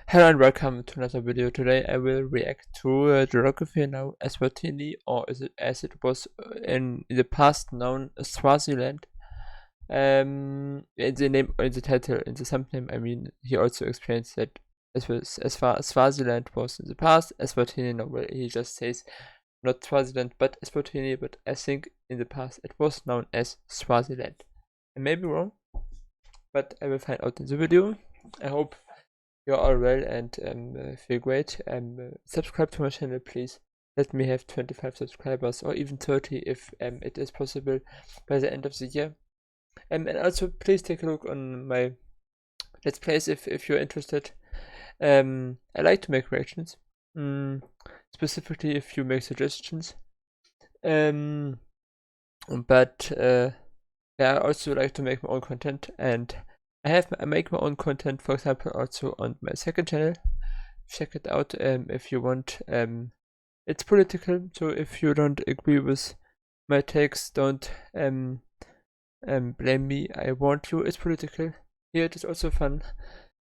Hello and welcome to another video. Today I will react to geography now, Eswatini, or is it as it was in the past known as Swaziland. In the name, in the title, in the thumbnail, I mean, he also explains that as far as Swaziland was in the past, Eswatini, no, well, he just says not Swaziland but Eswatini, but I think in the past it was known as Swaziland. I may be wrong, but I will find out in the video. I hope you're all well and feel great. Subscribe to my channel, please. Let me have 25 subscribers or even 30 if it is possible by the end of the year. And also please take a look on my Let's Plays if you're interested. I like to make reactions, specifically if you make suggestions. But yeah, I also like to make my own content, and I make my own content, for example, also on my second channel. Check it out if you want. It's political, so if you don't agree with my takes, don't blame me. I warned you. It's political. Here it is also fun.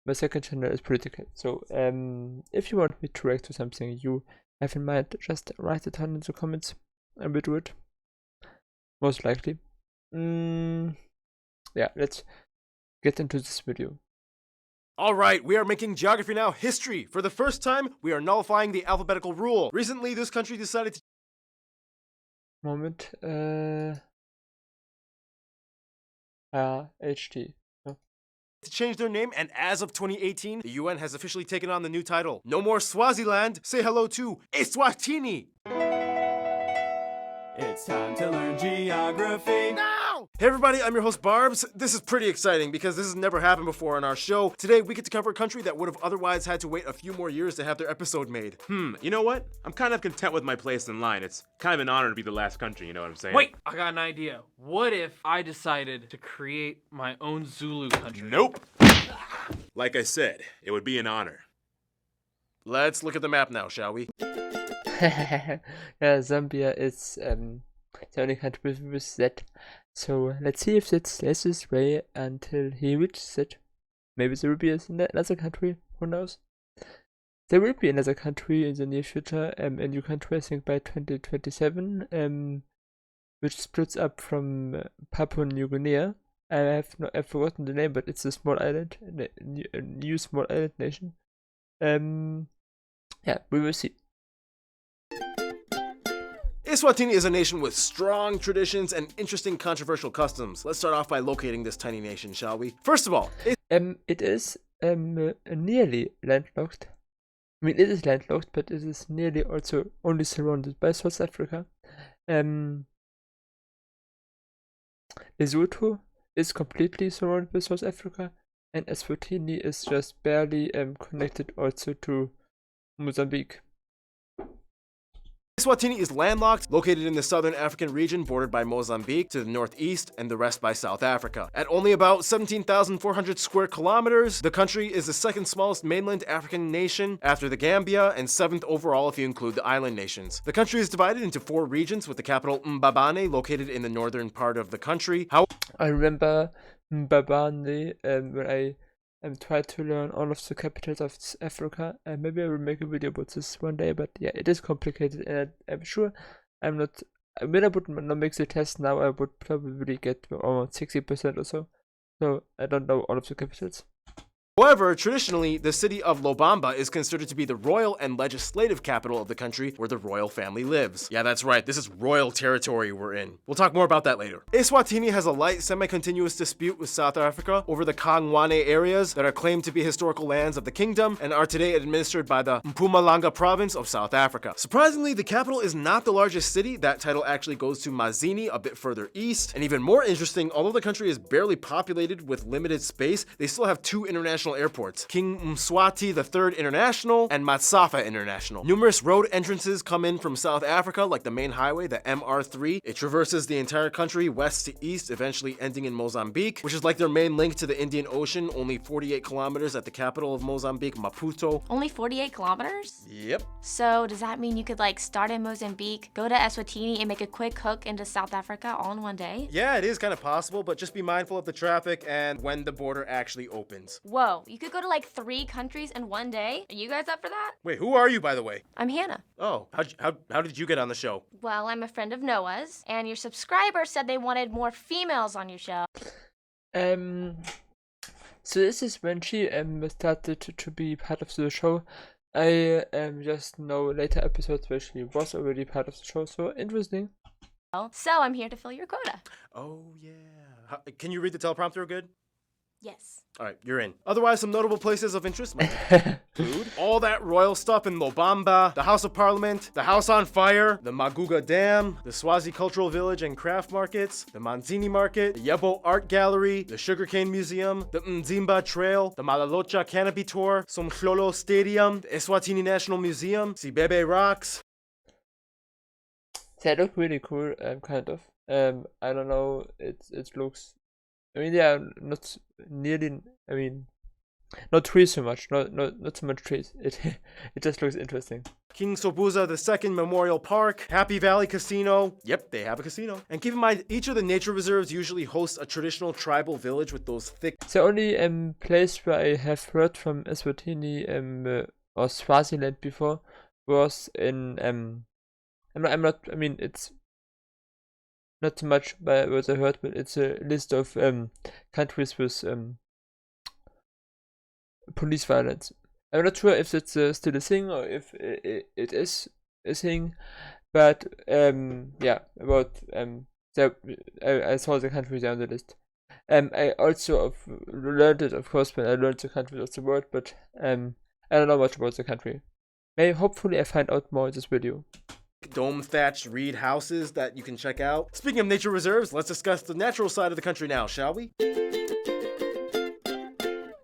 My second channel is political. So if you want me to react to something you have in mind, just write it down in the comments. I will do it. Most likely. Yeah, let's get into this video. Alright, we are making Geography Now history. For the first time, we are nullifying the alphabetical rule. Recently, this country decided to HT. to change their name, and as of 2018, the UN has officially taken on the new title. No more Swaziland, say hello to Eswatini! It's time to learn geography now! Hey everybody, I'm your host Barbs. This is pretty exciting because this has never happened before on our show. Today we get to cover a country that would have otherwise had to wait a few more years to have their episode made. You know what? I'm kind of content with my place in line. It's kind of an honor to be the last country, you know what I'm saying? Wait, I got an idea. What if I decided to create my own Zulu country? Nope. Like I said, it would be an honor. Let's look at the map now, shall we? Yeah, Zambia is the only country with that. So let's see if it stays this way until he reaches it. Maybe there will be another country, who knows? There will be another country in the near future, a new country, I think by 2027, which splits up from Papua New Guinea. I've forgotten the name, but it's a small island, a new small island nation. Yeah, we will see. Eswatini is a nation with strong traditions and interesting controversial customs. Let's start off by locating this tiny nation, shall we? First of all, it is nearly landlocked. I mean, it is landlocked, but it is nearly also only surrounded by South Africa. Lesotho is completely surrounded by South Africa, and Eswatini is just barely connected also to Mozambique. Eswatini is landlocked, located in the southern African region bordered by Mozambique to the northeast and the rest by South Africa. At only about 17,400 square kilometers, the country is the second smallest mainland African nation after the Gambia and seventh overall if you include the island nations. The country is divided into 4 regions with the capital Mbabane located in the northern part of the country. I remember Mbabane when I try to learn all of the capitals of Africa, and maybe I will make a video about this one day, but yeah, it is complicated, and I'm sure when I would not make the test now, I would probably get around 60% or so, so I don't know all of the capitals. However, traditionally, the city of Lobamba is considered to be the royal and legislative capital of the country where the royal family lives. Yeah, that's right, this is royal territory we're in. We'll talk more about that later. Eswatini has a light semi-continuous dispute with South Africa over the Kangwane areas that are claimed to be historical lands of the kingdom and are today administered by the Mpumalanga province of South Africa. Surprisingly, the capital is not the largest city. That title actually goes to Mazini, a bit further east. And even more interesting, although the country is barely populated with limited space, they still have 2 international airports, King Mswati III International and Matsafa International. Numerous road entrances come in from South Africa, like the main highway, the MR3. It traverses the entire country west to east, eventually ending in Mozambique, which is like their main link to the Indian Ocean, only 48 kilometers at the capital of Mozambique, Maputo. Only 48 kilometers? Yep. So does that mean you could like start in Mozambique, go to Eswatini, and make a quick hook into South Africa all in one day? Yeah, it is kind of possible, but just be mindful of the traffic and when the border actually opens. Whoa. Wow, you could go to like 3 countries in one day. Are you guys up for that? Wait, who are you, by the way? I'm Hannah. Oh, how did you get on the show? Well, I'm a friend of Noah's, and your subscribers said they wanted more females on your show. So this is when she started to be part of the show. I just know later episodes where she was already part of the show, so interesting. So I'm here to fill your quota. Oh, yeah. Can you read the teleprompter good? Yes. All right, you're in. Otherwise, some notable places of interest might include all that royal stuff in Lobamba, the House of Parliament, the House on Fire, the Maguga Dam, the Swazi Cultural Village and Craft Markets, the Manzini Market, the Yebo Art Gallery, the Sugarcane Museum, the Mzimba Trail, the Malalocha Canopy Tour, Somhlolo Stadium, the Eswatini National Museum, Sibebe Rocks. They look really cool, kind of. I don't know, it looks... I mean, they are not nearly... I mean, not trees so much, not so much trees. It just looks interesting. King Sobuza II Memorial Park, Happy Valley Casino. Yep, they have a casino. And keep in mind, each of the nature reserves usually hosts a traditional tribal village with those thick... The only place where I have heard from Eswatini or Swaziland before was in... I'm not... I mean, it's... Not too much by what I heard, but it's a list of countries with police violence. I'm not sure if it's still a thing or if it is a thing, but yeah, about I saw the countries on the list. I also learned it, of course, when I learned the countries of the world, but I don't know much about the country. Hopefully I find out more in this video. Dome thatched reed houses that you can check out. Speaking of nature reserves, let's discuss the natural side of the country now, shall we?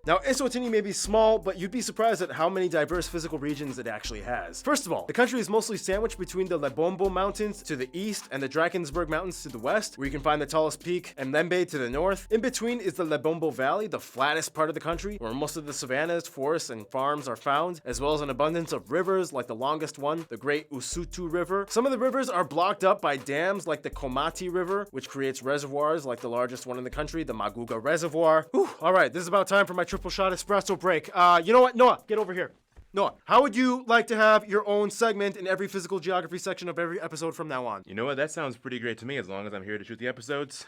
Now, Eswatini may be small, but you'd be surprised at how many diverse physical regions it actually has. First of all, the country is mostly sandwiched between the Lebombo Mountains to the east and the Drakensberg Mountains to the west, where you can find the tallest peak, and Lembe to the north. In between is the Lebombo Valley, the flattest part of the country, where most of the savannas, forests, and farms are found, as well as an abundance of rivers, like the longest one, the Great Usutu River. Some of the rivers are blocked up by dams, like the Komati River, which creates reservoirs, like the largest one in the country, the Maguga Reservoir. Whew, all right, this is about time for my triple shot espresso break. You know what? Noah, get over here. Noah, how would you like to have your own segment in every physical geography section of every episode from now on? You know what? That sounds pretty great to me as long as I'm here to shoot the episodes.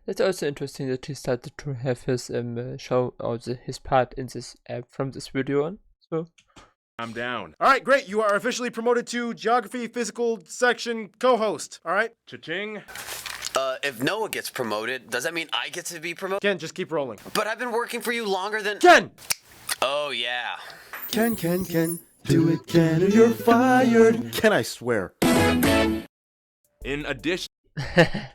It's also interesting that he started to have his show or his part in this from this video on. So I'm down. All right, great. You are officially promoted to geography physical section co-host. All right. Cha-ching. If Noah gets promoted, does that mean I get to be promoted? Ken, just keep rolling. But I've been working for you longer than... Ken! Oh, yeah. Ken, do it, Ken, or you're fired. Ken, I swear. In addition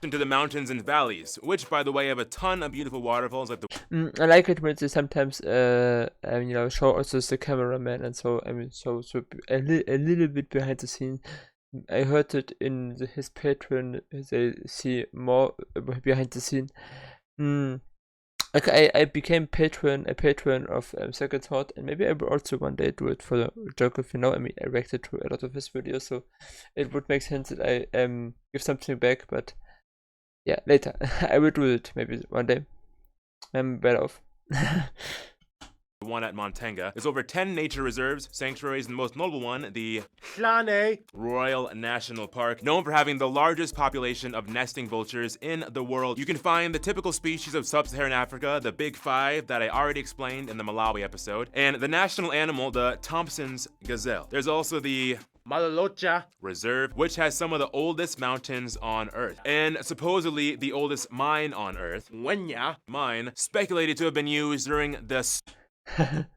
to the mountains and valleys, which, by the way, have a ton of beautiful waterfalls like the... I like it when they sometimes show also the cameraman and so a little bit behind the scene. I heard it in his Patreon. They see more behind the scene. Okay, I became a patron of Second Thought, and maybe I will also one day do it for the geography. Now, I mean, I reacted to a lot of his videos, so it would make sense that I give something back. But yeah, later I will do it maybe one day. I'm better off. one at Montenga. There's over 10 nature reserves, sanctuaries, and the most notable one, the Hlane Royal National Park, known for having the largest population of nesting vultures in the world. You can find the typical species of sub-Saharan Africa, the big five that I already explained in the Malawi episode, and the national animal, the Thompson's gazelle. There's also the Malalocha Reserve, which has some of the oldest mountains on Earth, and supposedly the oldest mine on Earth. Wenya Mine speculated to have been used during the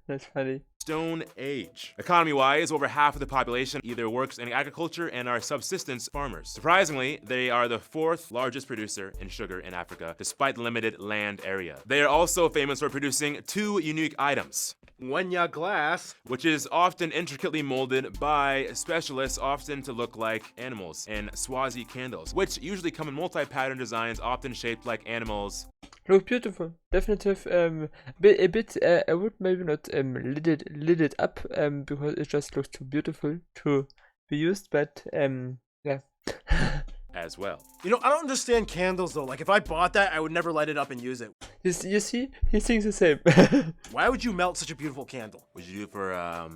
That's funny. Stone Age. Economy-wise, over half of the population either works in agriculture and are subsistence farmers. Surprisingly, they are the 4th largest producer in sugar in Africa, despite the limited land area. They are also famous for producing 2 unique items. Wenya glass, which is often intricately molded by specialists, often to look like animals, and Swazi candles, which usually come in multi-pattern designs, often shaped like animals. Look beautiful, definitive. I would maybe not lit it up because it just looks too beautiful to be used. But yeah. as well. You know, I don't understand candles though. Like if I bought that, I would never light it up and use it. You see, he thinks the same. Why would you melt such a beautiful candle? Would you do it for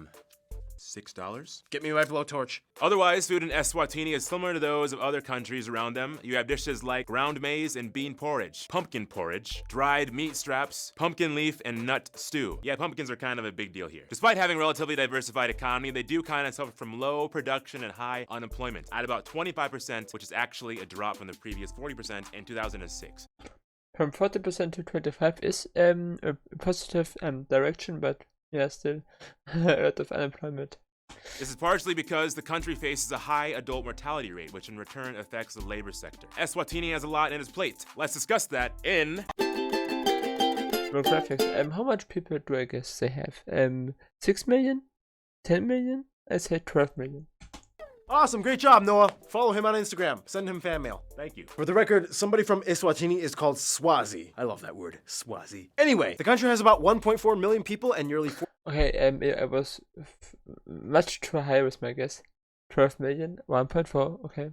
$6? Get me my blowtorch. Otherwise, food in Eswatini is similar to those of other countries around them. You have dishes like ground maize and bean porridge, pumpkin porridge, dried meat straps, pumpkin leaf, and nut stew. Yeah, pumpkins are kind of a big deal here. Despite having a relatively diversified economy, they do kind of suffer from low production and high unemployment at about 25%, which is actually a drop from the previous 40% in 2006. From 40% to 25 is a positive direction, but yeah, still a lot of unemployment. This is partially because the country faces a high adult mortality rate, which in return affects the labor sector. Eswatini has a lot in its plate. Let's discuss that in Demographics. How much people do I guess they have? 6 million? 10 million? I say 12 million. Awesome, great job, Noah. Follow him on Instagram. Send him fan mail. Thank you. For the record, somebody from Eswatini is called Swazi. I love that word, Swazi. Anyway, the country has about 1.4 million people and nearly Okay, I was much too high with my guess. 12 million, 1.4, okay.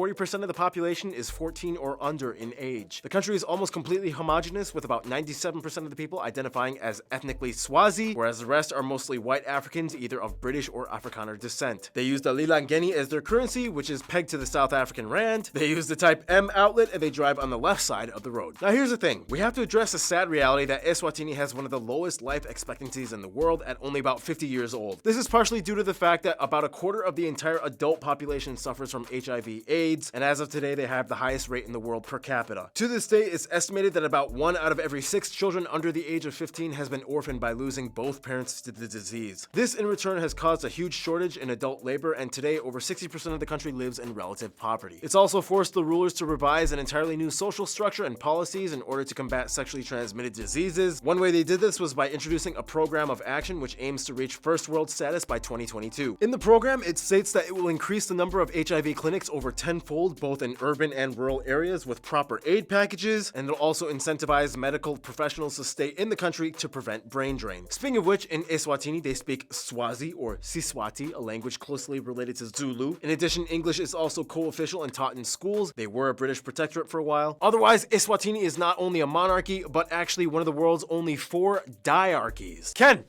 40% of the population is 14 or under in age. The country is almost completely homogenous, with about 97% of the people identifying as ethnically Swazi, whereas the rest are mostly white Africans, either of British or Afrikaner descent. They use the Lilangeni as their currency, which is pegged to the South African rand. They use the Type M outlet, and they drive on the left side of the road. Now here's the thing. We have to address the sad reality that Eswatini has one of the lowest life expectancies in the world at only about 50 years old. This is partially due to the fact that about a quarter of the entire adult population suffers from HIV/AIDS, and as of today, they have the highest rate in the world per capita. To this day, it's estimated that about 1 out of every 6 children under the age of 15 has been orphaned by losing both parents to the disease. This in return has caused a huge shortage in adult labor, and today over 60% of the country lives in relative poverty. It's also forced the rulers to revise an entirely new social structure and policies in order to combat sexually transmitted diseases. One way they did this was by introducing a program of action which aims to reach first world status by 2022. In the program, it states that it will increase the number of HIV clinics over 10-fold, both in urban and rural areas, with proper aid packages, and it'll also incentivize medical professionals to stay in the country to prevent brain drain. Speaking of which, in Eswatini they speak Swazi or Siswati, a language closely related to Zulu. In addition, English is also co-official and taught in schools. They were a British protectorate for a while. Otherwise, Eswatini is not only a monarchy, but actually one of the world's only 4 diarchies. Ken,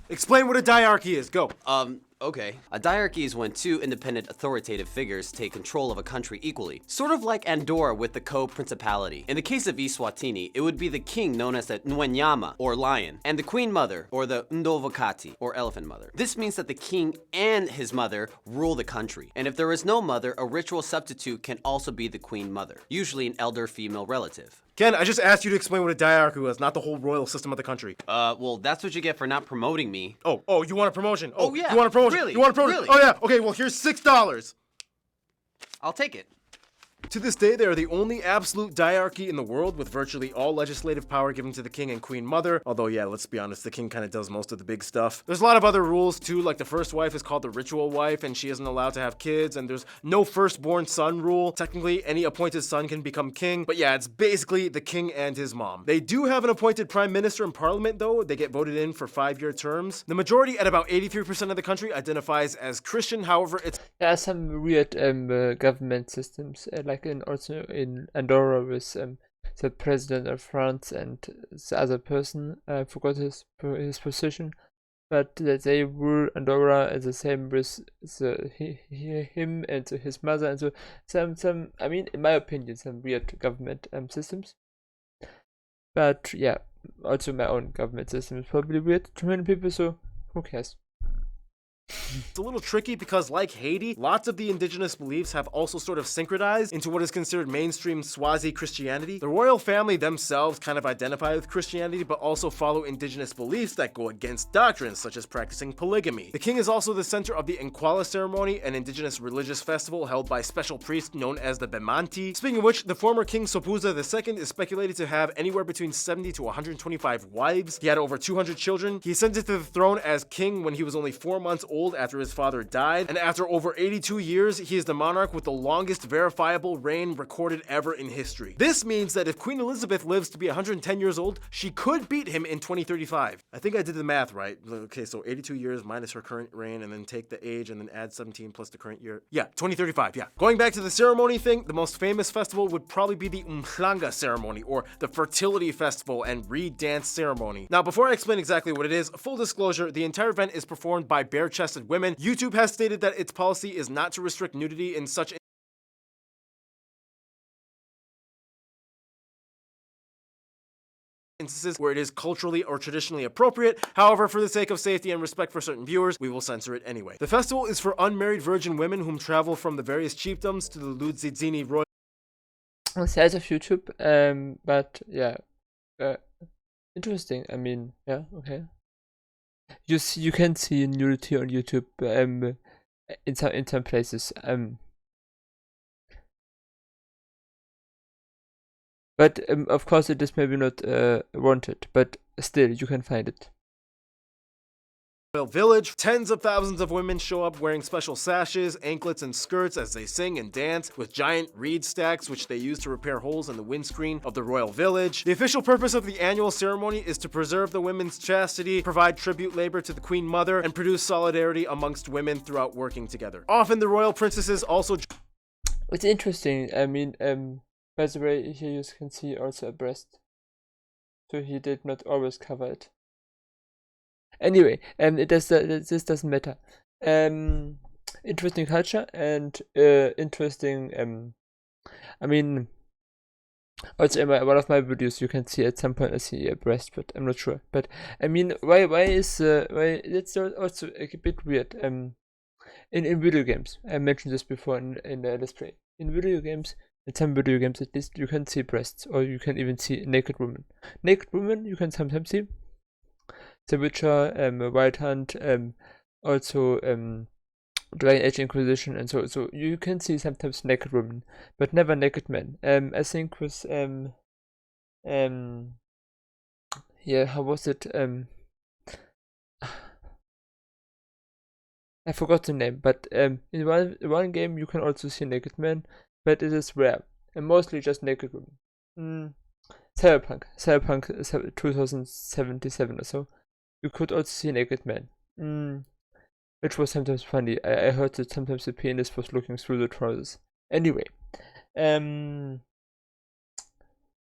explain what a diarchy is. Go. Okay. A diarchy is when 2 independent authoritative figures take control of a country equally. Sort of like Andorra with the co-principality. In the case of Eswatini, it would be the king known as the Ngwenyama, or lion, and the queen mother, or the Ndovokati, or elephant mother. This means that the king and his mother rule the country. And if there is no mother, a ritual substitute can also be the queen mother, usually an elder female relative. Ken, I just asked you to explain what a diarchy was, not the whole royal system of the country. Well, that's what you get for not promoting me. Oh, you want a promotion? Oh, yeah. You want a promotion? Really? You want a promotion? Really? Oh, yeah. Okay, well, here's $6. I'll take it. To this day, they are the only absolute diarchy in the world, with virtually all legislative power given to the king and queen mother. Although, yeah, let's be honest, the king kind of does most of the big stuff. There's a lot of other rules too, like the first wife is called the ritual wife, and she isn't allowed to have kids, and there's no firstborn son rule. Technically, any appointed son can become king, but yeah, it's basically the king and his mom. They do have an appointed prime minister and parliament, though. They get voted in for 5-year terms. The majority, at about 83% of the country, identifies as Christian. However, it's There are some weird government systems, like also in Andorra with the president of France and the other person. I forgot his position, but they rule Andorra the same with him and his mother, and so some. I mean, in my opinion, some weird government systems. But yeah, also my own government system is probably weird to many people. So who cares? It's a little tricky because, like Haiti, lots of the indigenous beliefs have also sort of syncretized into what is considered mainstream Swazi Christianity. The royal family themselves kind of identify with Christianity, but also follow indigenous beliefs that go against doctrines, such as practicing polygamy. The king is also the center of the Nkwala ceremony, an indigenous religious festival held by special priests known as the Bemanti. Speaking of which, the former king Sopuza II is speculated to have anywhere between 70 to 125 wives. He had over 200 children. He ascended to the throne as king when he was only 4 months old after his father died, and after over 82 years, he is the monarch with the longest verifiable reign recorded ever in history. This means that if Queen Elizabeth lives to be 110 years old, she could beat him in 2035. I think I did the math right. Okay, so 82 years minus her current reign, and then take the age and then add 17 plus the current year. Yeah, 2035, yeah. Going back to the ceremony thing, the most famous festival would probably be the Umhlanga ceremony, or the fertility festival and reed dance ceremony. Now, before I explain exactly what it is, full disclosure, the entire event is performed by bare-chested women. YouTube has stated that its policy is not to restrict nudity in such instances where it is culturally or traditionally appropriate. However, for the sake of safety and respect for certain viewers, we will censor it anyway. The festival is for unmarried virgin women whom travel from the various chiefdoms to the Eswatini royal On the size of YouTube, but yeah, interesting. I mean, yeah, okay. You can see nudity on YouTube, in some places, but of course it is maybe not wanted, but still you can find it. village. Tens of thousands of women show up wearing special sashes, anklets, and skirts as they sing and dance with giant reed stacks which they use to repair holes in the windscreen of the royal village. The official purpose of the annual ceremony is to preserve the women's chastity, provide tribute labor to the Queen Mother, and produce solidarity amongst women throughout working together. Often the royal princesses also... It's interesting. I mean, by the way, here you can see also a breast, so he did not always cover it. Anyway, this doesn't matter. Interesting culture and interesting. I mean, also in one of my videos you can see at some point I see a breast, but I'm not sure. But I mean, why is why it's also a bit weird. In video games, I mentioned this before in the Let's Play. In video games, in some video games at least, you can see breasts, or you can even see naked women. Naked women you can sometimes see. The Witcher, Wild Hunt, also Dragon Age Inquisition, and so you can see sometimes naked women, but never naked men. I think with yeah, how was it? I forgot the name, but in one game you can also see naked men, but it is rare, and mostly just naked women. Cyberpunk 2077 or so. You could also see naked men, which was sometimes funny. I heard that sometimes the penis was looking through the trousers. Anyway, yeah,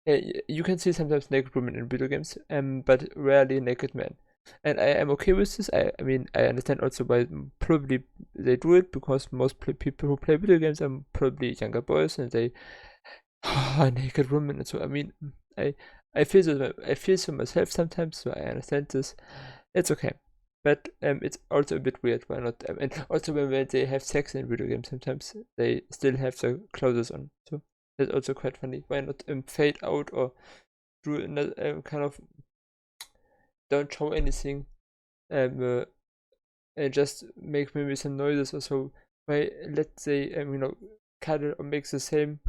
you can see sometimes naked women in video games, but rarely naked men. And I am okay with this. I mean, I understand also why probably they do it, because most people who play video games are probably younger boys, and they naked women. And so I mean, I feel so myself sometimes, so I understand this. It's okay, but it's also a bit weird. Why not? And also when they have sex in video games, sometimes they still have their clothes on. So that's also quite funny. Why not fade out or do another kind of don't show anything, and just make maybe some noises or so. Why, let's say cuddle or make the same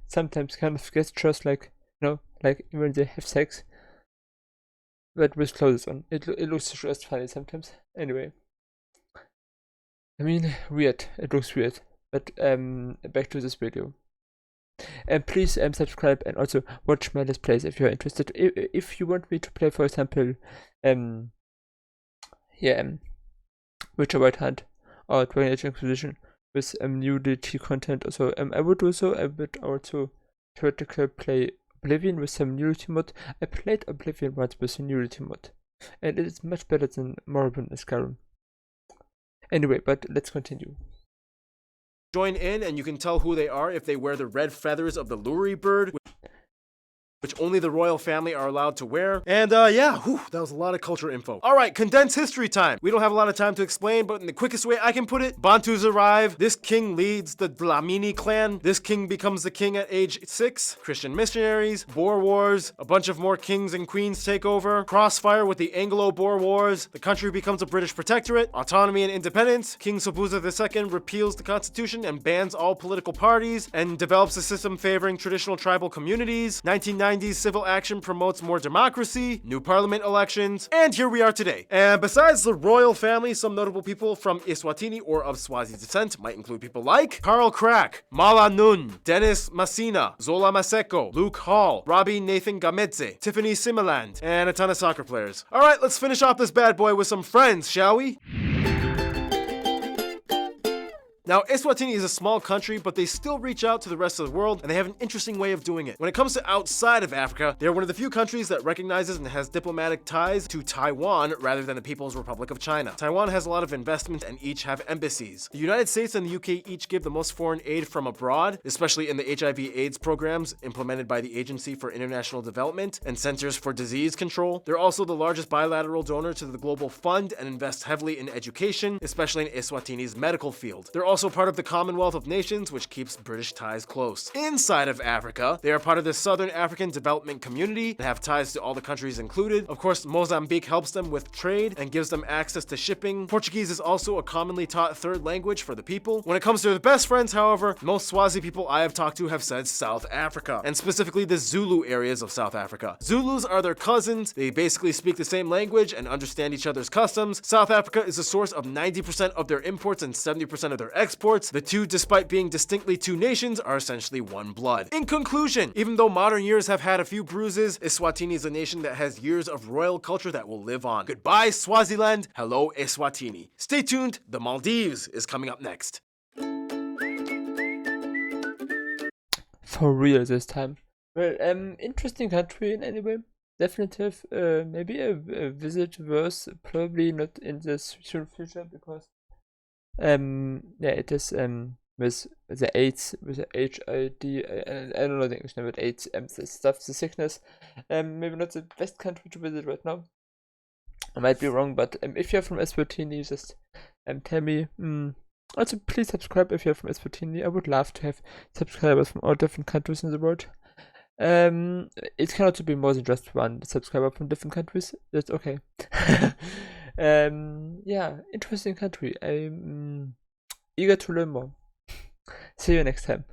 sometimes kind of gestures, like like when they have sex, but with clothes on. It looks just funny sometimes. Anyway, I mean, weird. It looks weird. But back to this video. And please subscribe and also watch my Let's Plays if you're interested. If you want me to play, for example, Witcher White Hunt or Dragon Age Inquisition with nudity content or so, I would do so. I would also theoretically play Oblivion with some nudity mod. I played Oblivion once with a nudity mod, and it is much better than Morrowind and Skyrim. Anyway, but let's continue. Join in, and you can tell who they are if they wear the red feathers of the Luri bird, which only the royal family are allowed to wear. And yeah, that was a lot of culture info. All right, condensed history time. We don't have a lot of time to explain, but in the quickest way I can put it, Bantus arrive. This king leads the Dlamini clan. This king becomes the king at age 6. Christian missionaries, Boer Wars, a bunch of more kings and queens take over. Crossfire with the Anglo-Boer Wars. The country becomes a British protectorate. Autonomy and independence. King Sobhuza II repeals the constitution and bans all political parties and develops a system favoring traditional tribal communities. 1990 1990s civil action promotes more democracy, new parliament elections, and here we are today. And besides the royal family, some notable people from Eswatini or of Swazi descent might include people like Karl Crack, Mala Nun, Dennis Massina, Zola Maseko, Luke Hall, Robbie Nathan Gamedze, Tiffany Simaland, and a ton of soccer players. Alright, let's finish off this bad boy with some friends, shall we? Now, Eswatini is a small country, but they still reach out to the rest of the world, and they have an interesting way of doing it. When it comes to outside of Africa, they're one of the few countries that recognizes and has diplomatic ties to Taiwan rather than the People's Republic of China. Taiwan has a lot of investment and each have embassies. The United States and the UK each give the most foreign aid from abroad, especially in the HIV/AIDS programs implemented by the Agency for International Development and Centers for Disease Control. They're also the largest bilateral donor to the Global Fund and invest heavily in education, especially in Eswatini's medical field. They're also part of the Commonwealth of Nations, which keeps British ties close. Inside of Africa, they are part of the Southern African Development Community and have ties to all the countries included. Of course, Mozambique helps them with trade and gives them access to shipping. Portuguese is also a commonly taught third language for the people. When it comes to their best friends, however, most Swazi people I have talked to have said South Africa, and specifically the Zulu areas of South Africa. Zulus are their cousins. They basically speak the same language and understand each other's customs. South Africa is a source of 90% of their imports and 70% of their exports. The two, despite being distinctly two nations, are essentially one blood. In conclusion, even though modern years have had a few bruises, Eswatini is a nation that has years of royal culture that will live on. Goodbye, Swaziland. Hello, Eswatini. Stay tuned. The Maldives is coming up next. For real this time. Well, interesting country in any way. Definitive. Maybe a visit worth, probably not in the soon future because yeah, it is with the AIDS, with the HID, I don't know the English name, but AIDS, the stuff, the sickness. Maybe not the best country to visit right now. I might be wrong, but if you're from Eswatini, just tell me. Also, please subscribe if you're from Eswatini. I would love to have subscribers from all different countries in the world. It can also be more than just one subscriber from different countries. That's okay. Yeah, interesting country. I'm eager to learn more. See you next time.